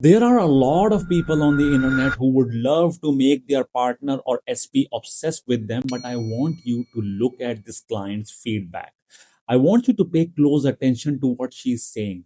There are a lot of people on the internet who would love to make their partner or SP obsessed with them, but I want you to look at this client's feedback. I want you to pay close attention to what she's saying.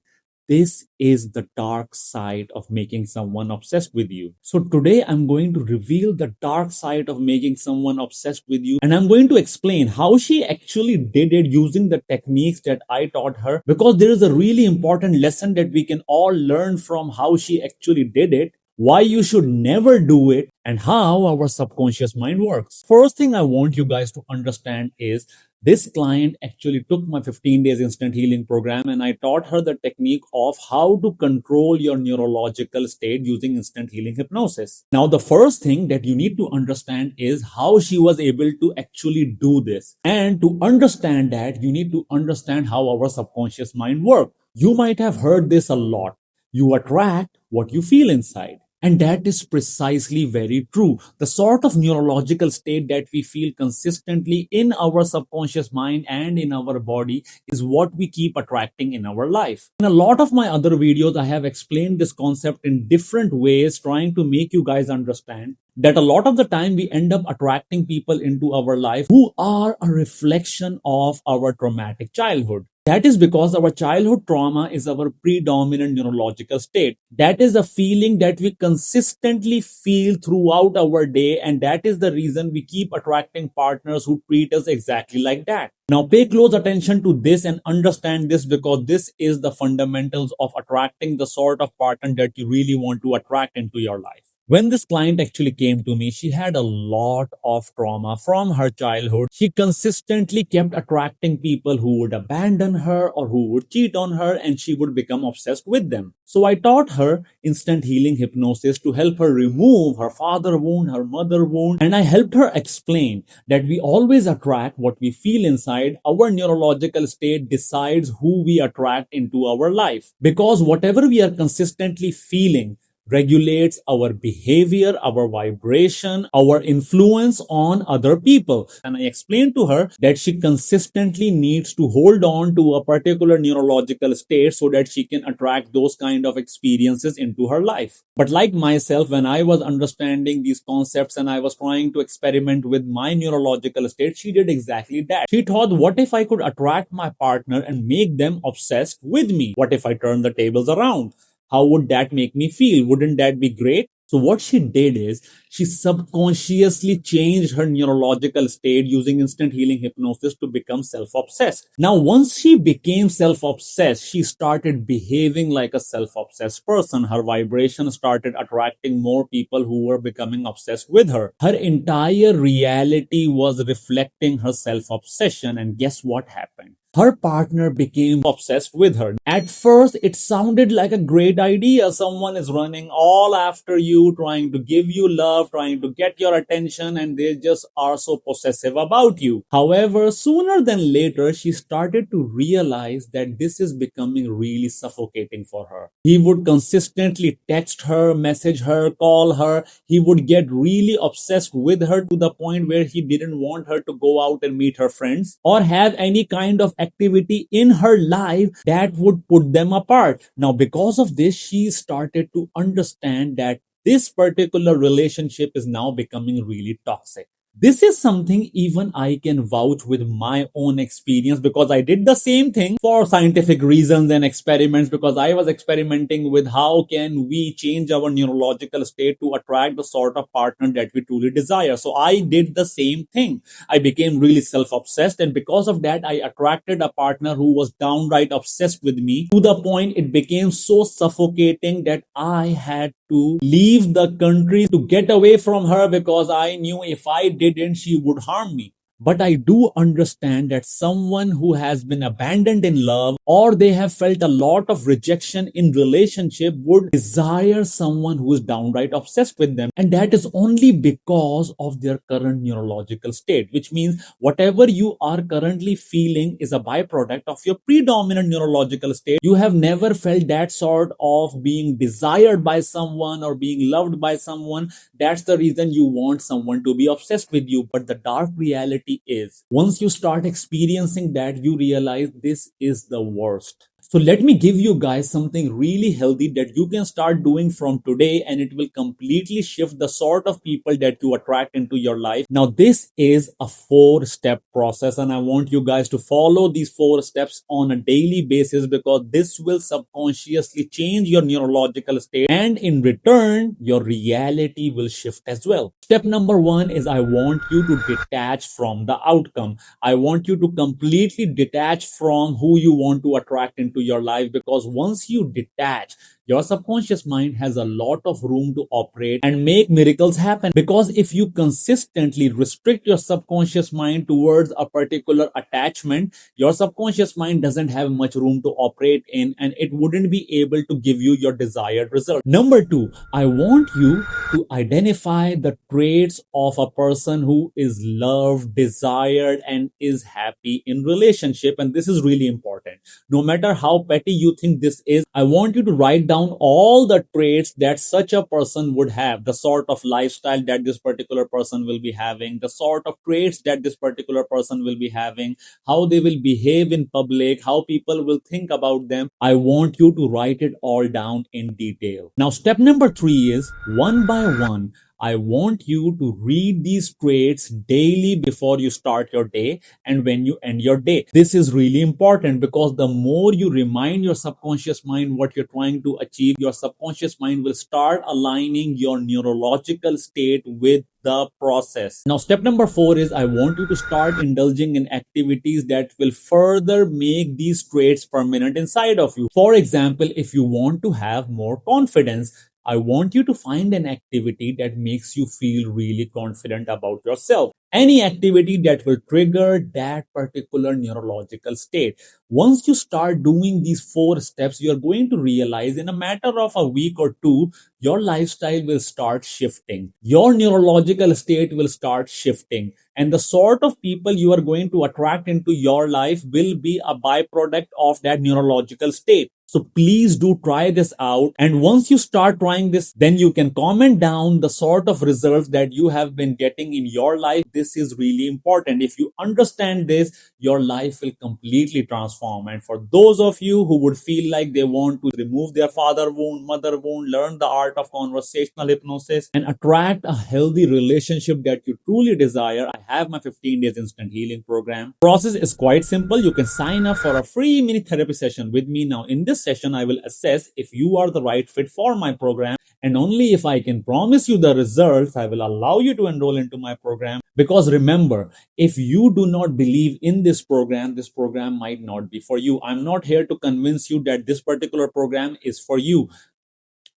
This is the dark side of making someone obsessed with you. So today I'm going to reveal the dark side of making someone obsessed with you, and I'm going to explain how she actually did it using the techniques that I taught her, because there is a really important lesson that we can all learn from how she actually did it, why you should never do it, and how our subconscious mind works. First thing I want you guys to understand is this client actually took my 15 days instant healing program, and I taught her the technique of how to control your neurological state using instant healing hypnosis. Now, the first thing that you need to understand is how she was able to actually do this. And to understand that, you need to understand how our subconscious mind works. You might have heard this a lot. You attract what you feel inside. And that is precisely very true. The sort of neurological state that we feel consistently in our subconscious mind and in our body is what we keep attracting in our life. In a lot of my other videos, I have explained this concept in different ways, trying to make you guys understand that a lot of the time we end up attracting people into our life who are a reflection of our traumatic childhood. That is because our childhood trauma is our predominant neurological state. That is a feeling that we consistently feel throughout our day, and that is the reason we keep attracting partners who treat us exactly like that. Now, pay close attention to this and understand this, because this is the fundamentals of attracting the sort of partner that you really want to attract into your life. When this client actually came to me, she had a lot of trauma from her childhood. She consistently kept attracting people who would abandon her or who would cheat on her, and she would become obsessed with them. So I taught her instant healing hypnosis to help her remove her father wound, her mother wound, and I helped her explain that we always attract what we feel inside. Our neurological state decides who we attract into our life, because whatever we are consistently feeling regulates our behavior, our vibration, our influence on other people. And I explained to her that she consistently needs to hold on to a particular neurological state so that she can attract those kind of experiences into her life. But like myself, when I was understanding these concepts and I was trying to experiment with my neurological state, she did exactly that. She thought, what if I could attract my partner and make them obsessed with me? What if I turn the tables around? How would that make me feel? Wouldn't that be great? So what she did is she subconsciously changed her neurological state using instant healing hypnosis to become self-obsessed. Now, once she became self-obsessed, she started behaving like a self-obsessed person. Her vibration started attracting more people who were becoming obsessed with her. Her entire reality was reflecting her self-obsession. And guess what happened? Her partner became obsessed with her. At first, it sounded like a great idea. Someone is running all after you, trying to give you love, trying to get your attention, and they just are so possessive about you. However, sooner than later, she started to realize that this is becoming really suffocating for her. He would consistently text her, message her, call her. He would get really obsessed with her to the point where he didn't want her to go out and meet her friends or have any kind of activity in her life that would put them apart. Now, because of this, she started to understand that this particular relationship is now becoming really toxic. This is something even I can vouch with my own experience, because I did the same thing for scientific reasons and experiments, because I was experimenting with how can we change our neurological state to attract the sort of partner that we truly desire. So I did the same thing. I became really self-obsessed, and because of that, I attracted a partner who was downright obsessed with me, to the point it became so suffocating that I had to leave the country to get away from her, because I knew if I didn't, she would harm me. But I do understand that someone who has been abandoned in love, or they have felt a lot of rejection in relationship, would desire someone who is downright obsessed with them. And that is only because of their current neurological state, which means whatever you are currently feeling is a byproduct of your predominant neurological state. You have never felt that sort of being desired by someone or being loved by someone. That's the reason you want someone to be obsessed with you. But the dark reality is, once you start experiencing that, you realize this is the worst. So let me give you guys something really healthy that you can start doing from today, and it will completely shift the sort of people that you attract into your life. Now, this is a 4-step process, and I want you guys to follow these 4 steps on a daily basis because this will subconsciously change your neurological state, and in return, your reality will shift as well. Step number 1 is I want you to detach from the outcome. I want you to completely detach from who you want to attract into your life, because once you detach, your subconscious mind has a lot of room to operate and make miracles happen. Because if you consistently restrict your subconscious mind towards a particular attachment, your subconscious mind doesn't have much room to operate in, and it wouldn't be able to give you your desired result. Number 2, I want you to identify the traits of a person who is loved, desired, and is happy in relationship. And this is really important. No matter how petty you think this is, I want you to write down all the traits that such a person would have, the sort of lifestyle that this particular person will be having, the sort of traits that this particular person will be having, how they will behave in public, how people will think about them. I want you to write it all down in detail. Now, step number 3 is one by one, I want you to read these traits daily before you start your day and when you end your day. This is really important because the more you remind your subconscious mind what you're trying to achieve, your subconscious mind will start aligning your neurological state with the process. Now, step number 4 is I want you to start indulging in activities that will further make these traits permanent inside of you. For example, if you want to have more confidence, I want you to find an activity that makes you feel really confident about yourself. Any activity that will trigger that particular neurological state. Once you start doing these 4 steps, you're going to realize in a matter of a week or two, your lifestyle will start shifting. Your neurological state will start shifting. And the sort of people you are going to attract into your life will be a byproduct of that neurological state. So please do try this out. And once you start trying this, then you can comment down the sort of results that you have been getting in your life. This is really important. If you understand this, your life will completely transform. And for those of you who would feel like they want to remove their father wound, mother wound, learn the art of conversational hypnosis, and attract a healthy relationship that you truly desire, I have my 15 days instant healing program. Process is quite simple. You can sign up for a free mini therapy session with me. Now, in this session, I will assess if you are the right fit for my program. And only if I can promise you the results, I will allow you to enroll into my program. Because remember, if you do not believe in this program might not be for you. I'm not here to convince you that this particular program is for you.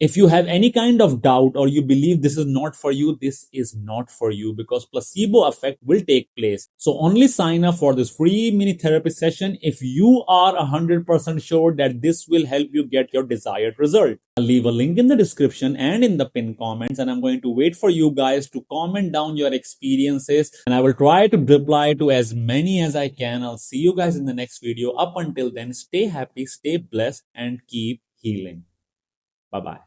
If you have any kind of doubt or you believe this is not for you, this is not for you, because placebo effect will take place. So only sign up for this free mini therapy session if you are 100% sure that this will help you get your desired result. I'll leave a link in the description and in the pinned comments, and I'm going to wait for you guys to comment down your experiences, and I will try to reply to as many as I can. I'll see you guys in the next video. Up until then, stay happy, stay blessed, and keep healing. Bye-bye.